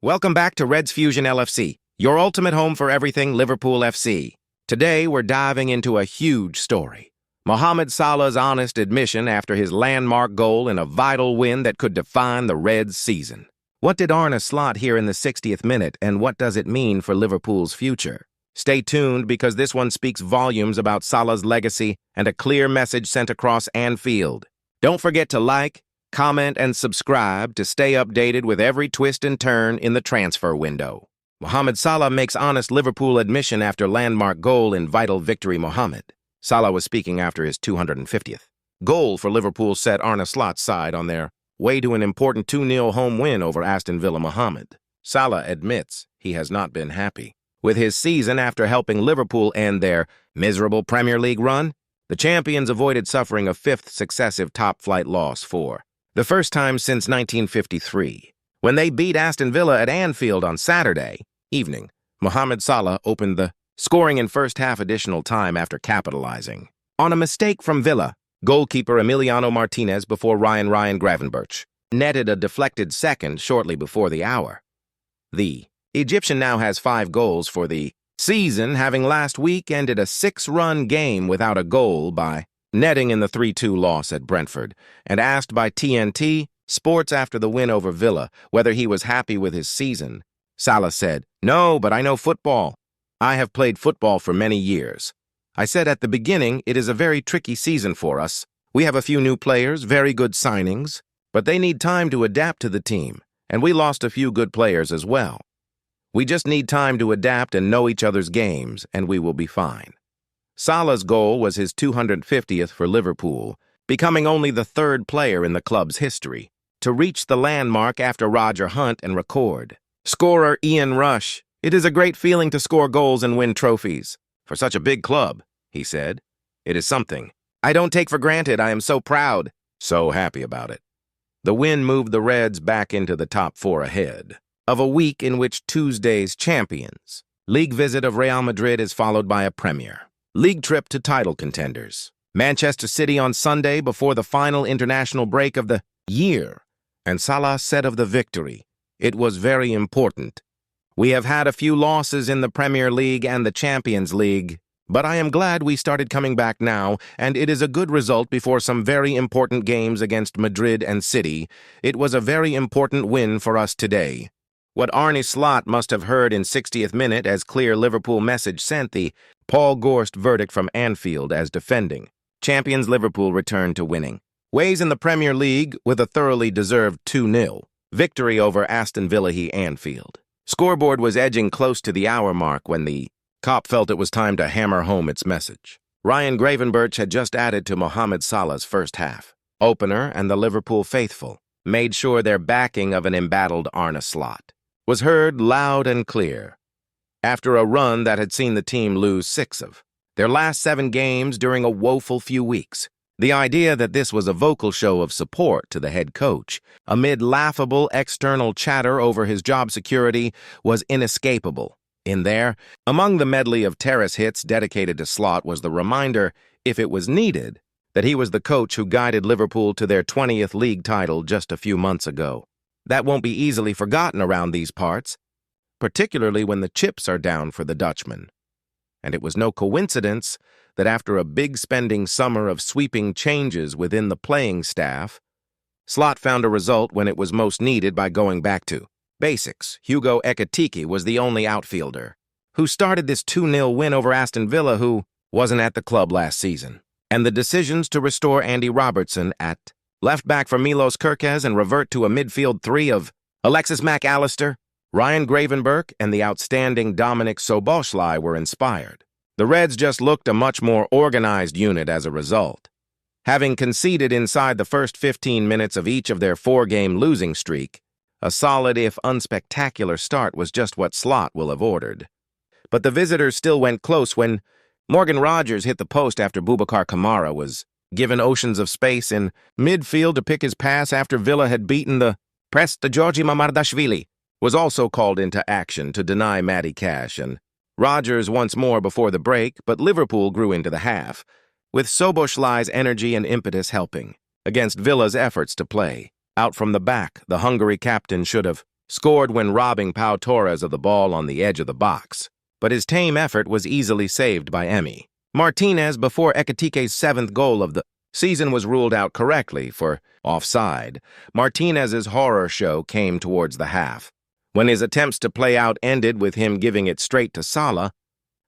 Welcome back to Reds Fusion LFC, your ultimate home for everything Liverpool FC. Today, we're diving into a huge story. Mohamed Salah's honest admission after his landmark goal in a vital win that could define the Reds' season. What did Arne Slot hear in the 60th minute, and what does it mean for Liverpool's future? Stay tuned because this one speaks volumes about Salah's legacy and a clear message sent across Anfield. Don't forget to like, comment, and subscribe to stay updated with every twist and turn in the transfer window. Mohamed Salah makes honest Liverpool admission after landmark goal in vital victory. Mohamed Salah was speaking after his 250th goal for Liverpool set Arne Slot's side on their way to an important 2-0 home win over Aston Villa. Mohamed Salah admits he has not been happy with his season after helping Liverpool end their miserable Premier League run. The champions avoided suffering a fifth successive top-flight loss for the first time since 1953. When they beat Aston Villa at Anfield on Saturday evening, Mohamed Salah opened the scoring in first-half additional time after capitalizing on a mistake from Villa. Goalkeeper Emiliano Martinez before Ryan Gravenberch netted a deflected second shortly before the hour. The Egyptian now has 5 goals for the season, having last week ended a 6-run game without a goal by netting in the 3-2 loss at Brentford. And asked by TNT Sports after the win over Villa whether he was happy with his season, Salah said, "No, but I know football. I have played football for many years. I said at the beginning it is a very tricky season for us. We have a few new players, very good signings, but they need time to adapt to the team, and we lost a few good players as well. We just need time to adapt and know each other's games, and we will be fine." Salah's goal was his 250th for Liverpool, becoming only the 3rd player in the club's history to reach the landmark after Roger Hunt and record scorer Ian Rush. "It is a great feeling to score goals and win trophies for such a big club," he said. "It is something I don't take for granted. I am so proud, so happy about it." The win moved the Reds back into the top 4 ahead of a week in which Tuesday's Champions League visit of Real Madrid is followed by a Premier League trip to title contenders Manchester City on Sunday before the final international break of the year. And Salah said of the victory, "It was very important. We have had a few losses in the Premier League and the Champions League, but I am glad we started coming back now, and it is a good result before some very important games against Madrid and City. It was a very important win for us today." What Arne Slot must have heard in 60th minute as clear Liverpool message sent the Paul Gorst verdict from Anfield as defending champions Liverpool returned to winning ways in the Premier League with a thoroughly deserved 2-0 victory over Aston Villa. Anfield scoreboard was edging close to the hour mark when the cop felt it was time to hammer home its message. Ryan Gravenberch had just added to Mohamed Salah's first half opener, and the Liverpool faithful made sure their backing of an embattled Arne Slot was heard loud and clear. After a run that had seen the team lose 6 of their last 7 games during a woeful few weeks, the idea that this was a vocal show of support to the head coach amid laughable external chatter over his job security was inescapable. In there, among the medley of terrace hits dedicated to Slot was the reminder, if it was needed, that he was the coach who guided Liverpool to their 20th league title just a few months ago. That won't be easily forgotten around these parts, particularly when the chips are down for the Dutchman. And it was no coincidence that after a big spending summer of sweeping changes within the playing staff, Slot found a result when it was most needed by going back to basics. Hugo Ekitike was the only outfielder who started this 2-0 win over Aston Villa, who wasn't at the club last season. And the decisions to restore Andy Robertson at left back for Milos Kerkez and revert to a midfield 3 of Alexis Mac Allister, Ryan Gravenberch, and the outstanding Dominik Szoboszlai were inspired. The Reds just looked a much more organized unit as a result. Having conceded inside the first 15 minutes of each of their 4-game losing streak, a solid if unspectacular start was just what Slot will have ordered. But the visitors still went close when Morgan Rogers hit the post after Boubacar Kamara was given oceans of space in midfield to pick his pass after Villa had beaten the press. The Georgi Mamardashvili was also called into action to deny Matty Cash and Rogers once more before the break, but Liverpool grew into the half, with Szoboszlai's energy and impetus helping against Villa's efforts to play out from the back. The Hungary captain should have scored when robbing Pau Torres of the ball on the edge of the box, but his tame effort was easily saved by Emi. Martinez, before Ekitike's seventh goal of the season, was ruled out correctly for offside. Martinez's horror show came towards the half, when his attempts to play out ended with him giving it straight to Salah,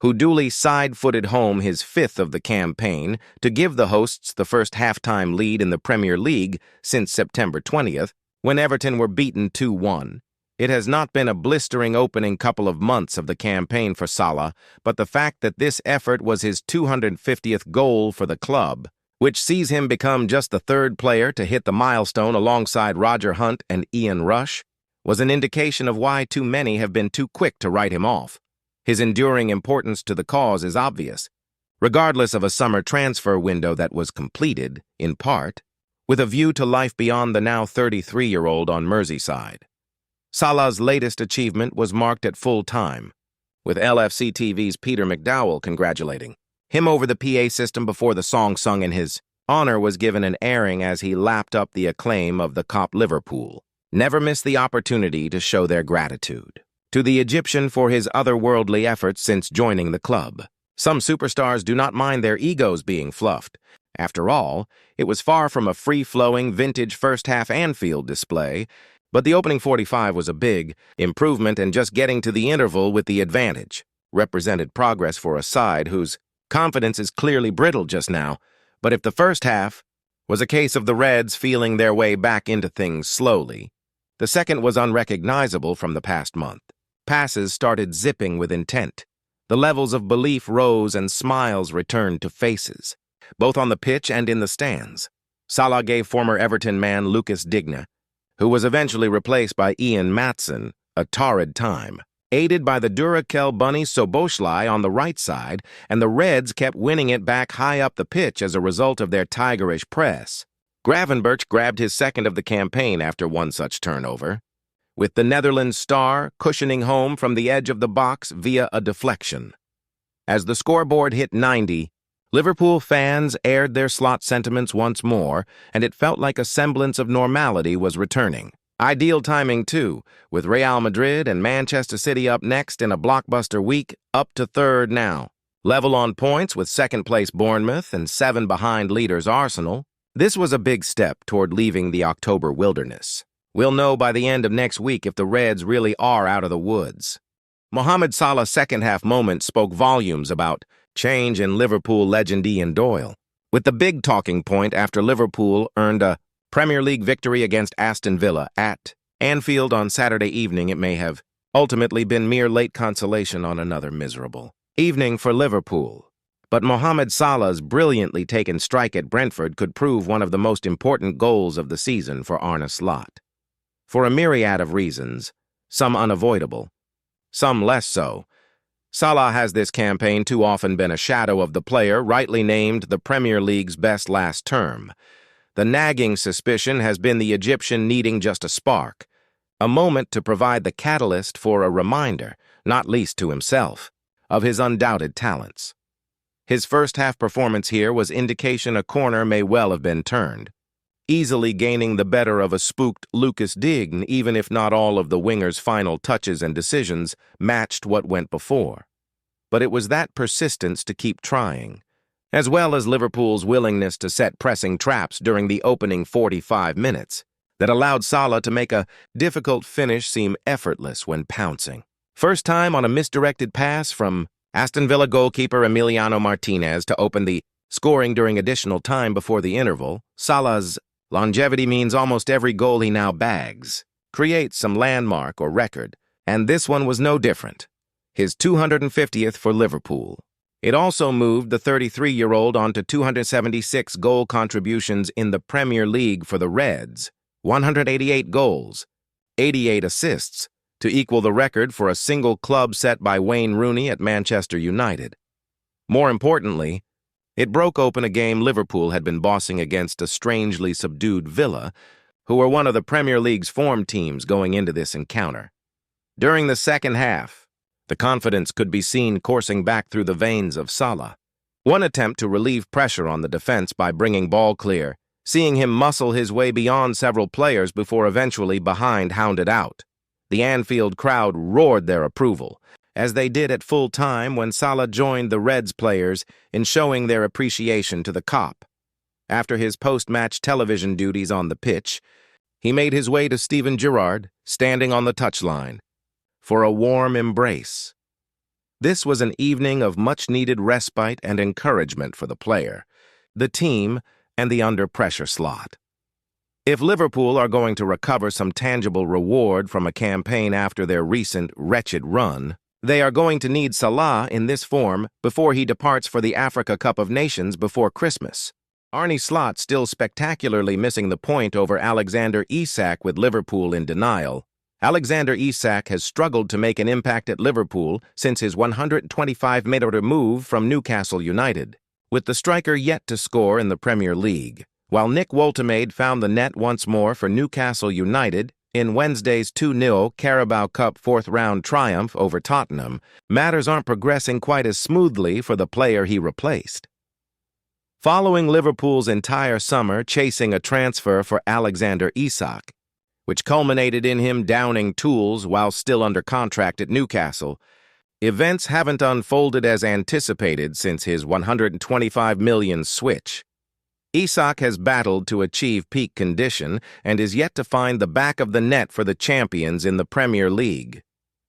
who duly side-footed home his fifth of the campaign to give the hosts the first halftime lead in the Premier League since September 20th, when Everton were beaten 2-1. It has not been a blistering opening couple of months of the campaign for Salah, but the fact that this effort was his 250th goal for the club, which sees him become just the third player to hit the milestone alongside Roger Hunt and Ian Rush, was an indication of why too many have been too quick to write him off. His enduring importance to the cause is obvious, regardless of a summer transfer window that was completed, in part, with a view to life beyond the now 33-year-old on Merseyside. Salah's latest achievement was marked at full time, with LFC TV's Peter McDowell congratulating him over the PA system before the song sung in his honor was given an airing as he lapped up the acclaim of the cop Liverpool. Never miss the opportunity to show their gratitude to the Egyptian for his otherworldly efforts since joining the club. Some superstars do not mind their egos being fluffed. After all, it was far from a free-flowing, vintage first-half Anfield display, but the opening 45 was a big improvement, and just getting to the interval with the advantage represented progress for a side whose confidence is clearly brittle just now. But if the first half was a case of the Reds feeling their way back into things slowly, the second was unrecognizable from the past month. Passes started zipping with intent. The levels of belief rose and smiles returned to faces, both on the pitch and in the stands. Salah gave former Everton man Lucas Digne, who was eventually replaced by Ian Maatsen, a torrid time. Aided by the Duracell bunny Soboslai on the right side, and the Reds kept winning it back high up the pitch as a result of their tigerish press. Gravenberch grabbed his second of the campaign after one such turnover, with the Netherlands star cushioning home from the edge of the box via a deflection. As the scoreboard hit 90, Liverpool fans aired their Slot sentiments once more, and it felt like a semblance of normality was returning. Ideal timing, too, with Real Madrid and Manchester City up next in a blockbuster week, up to third now. Level on points with second-place Bournemouth and 7 behind leaders Arsenal. This was a big step toward leaving the October wilderness. We'll know by the end of next week if the Reds really are out of the woods. Mohamed Salah's second-half moment spoke volumes about change in Liverpool legend Ian Doyle, with the big talking point after Liverpool earned a Premier League victory against Aston Villa at Anfield on Saturday evening. It may have ultimately been mere late consolation on another miserable evening for Liverpool. But Mohamed Salah's brilliantly taken strike at Brentford could prove one of the most important goals of the season for Arne Slot. For a myriad of reasons, some unavoidable, some less so, Salah has this campaign too often been a shadow of the player rightly named the Premier League's best last term. The nagging suspicion has been the Egyptian needing just a spark, a moment to provide the catalyst for a reminder, not least to himself, of his undoubted talents. His first-half performance here was indication a corner may well have been turned, easily gaining the better of a spooked Lucas Digne, even if not all of the winger's final touches and decisions matched what went before. But it was that persistence to keep trying, as well as Liverpool's willingness to set pressing traps during the opening 45 minutes, that allowed Salah to make a difficult finish seem effortless when pouncing. First time on a misdirected pass from Aston Villa goalkeeper Emiliano Martinez to open the scoring during additional time before the interval. Salah's longevity means almost every goal he now bags creates some landmark or record, and this one was no different. His 250th for Liverpool. It also moved the 33-year-old on to 276 goal contributions in the Premier League for the Reds, 188 goals, 88 assists, to equal the record for a single club set by Wayne Rooney at Manchester United. More importantly, it broke open a game Liverpool had been bossing against a strangely subdued Villa, who were one of the Premier League's form teams going into this encounter. During the second half, the confidence could be seen coursing back through the veins of Salah. One attempt to relieve pressure on the defense by bringing ball clear, seeing him muscle his way beyond several players before eventually behind hounded out. The Anfield crowd roared their approval, as they did at full time when Salah joined the Reds players in showing their appreciation to the cop. After his post-match television duties on the pitch, he made his way to Steven Gerrard, standing on the touchline, for a warm embrace. This was an evening of much-needed respite and encouragement for the player, the team, and the under-pressure Slot. If Liverpool are going to recover some tangible reward from a campaign after their recent wretched run, they are going to need Salah in this form before he departs for the Africa Cup of Nations before Christmas. Arne Slot still spectacularly missing the point over Alexander Isak with Liverpool in denial. Alexander Isak has struggled to make an impact at Liverpool since his 125-meter move from Newcastle United, with the striker yet to score in the Premier League. While Nick Woltemade found the net once more for Newcastle United in Wednesday's 2-0 Carabao Cup fourth-round triumph over Tottenham, matters aren't progressing quite as smoothly for the player he replaced. Following Liverpool's entire summer chasing a transfer for Alexander Isak, which culminated in him downing tools while still under contract at Newcastle, events haven't unfolded as anticipated since his $125 million switch. Isak has battled to achieve peak condition and is yet to find the back of the net for the champions in the Premier League,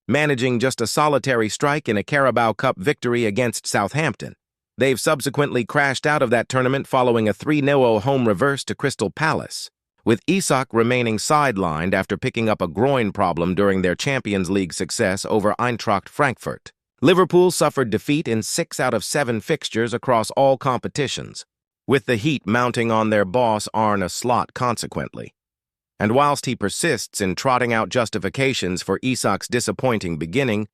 managing just a solitary strike in a Carabao Cup victory against Southampton. They've subsequently crashed out of that tournament following a 3-0 home reverse to Crystal Palace, with Isak remaining sidelined after picking up a groin problem during their Champions League success over Eintracht Frankfurt. Liverpool suffered defeat in 6 out of 7 fixtures across all competitions, with the heat mounting on their boss Arne Slot consequently. And whilst he persists in trotting out justifications for Isak's disappointing beginning,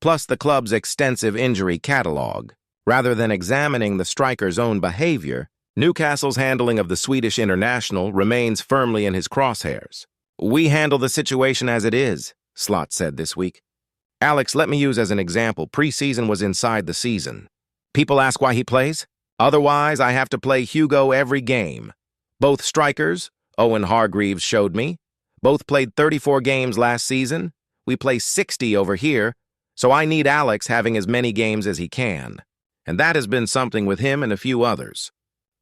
plus the club's extensive injury catalogue, rather than examining the striker's own behavior, Newcastle's handling of the Swedish international remains firmly in his crosshairs. "We handle the situation as it is," Slot said this week. "Alex, let me use as an example, preseason was inside the season. People ask why he plays? Otherwise, I have to play Hugo every game. Both strikers, Owen Hargreaves showed me, both played 34 games last season. We play 60 over here, so I need Alex having as many games as he can. And that has been something with him and a few others.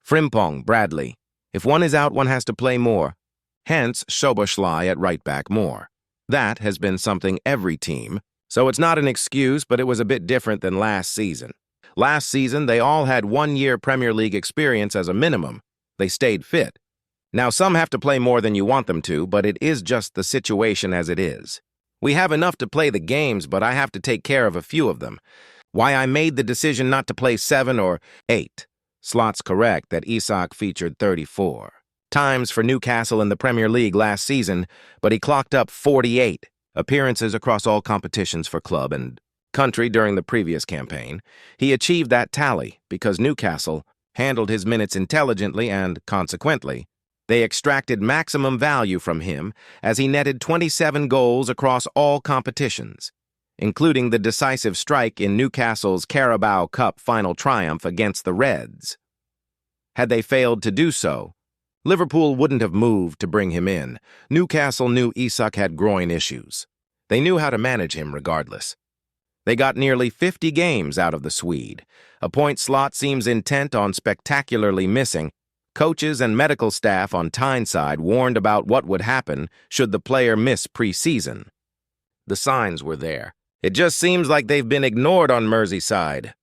Frimpong, Bradley. If one is out, one has to play more. Hence, Szoboszlai at right back more. That has been something every team, so it's not an excuse, but it was a bit different than last season. Last season, they all had 1-year Premier League experience as a minimum. They stayed fit. Now, some have to play more than you want them to, but it is just the situation as it is. We have enough to play the games, but I have to take care of a few of them. Why I made the decision not to play 7 or 8. Slot's correct that Isak featured 34 times for Newcastle in the Premier League last season, but he clocked up 48 appearances across all competitions for club and country during the previous campaign. He achieved that tally because Newcastle handled his minutes intelligently and, consequently, they extracted maximum value from him as he netted 27 goals across all competitions, including the decisive strike in Newcastle's Carabao Cup final triumph against the Reds. Had they failed to do so, Liverpool wouldn't have moved to bring him in. Newcastle knew Isak had groin issues. They knew how to manage him regardless. They got nearly 50 games out of the Swede, a point Slot seems intent on spectacularly missing. Coaches and medical staff on Tyneside warned about what would happen should the player miss pre-season. The signs were there. It just seems like they've been ignored on Merseyside.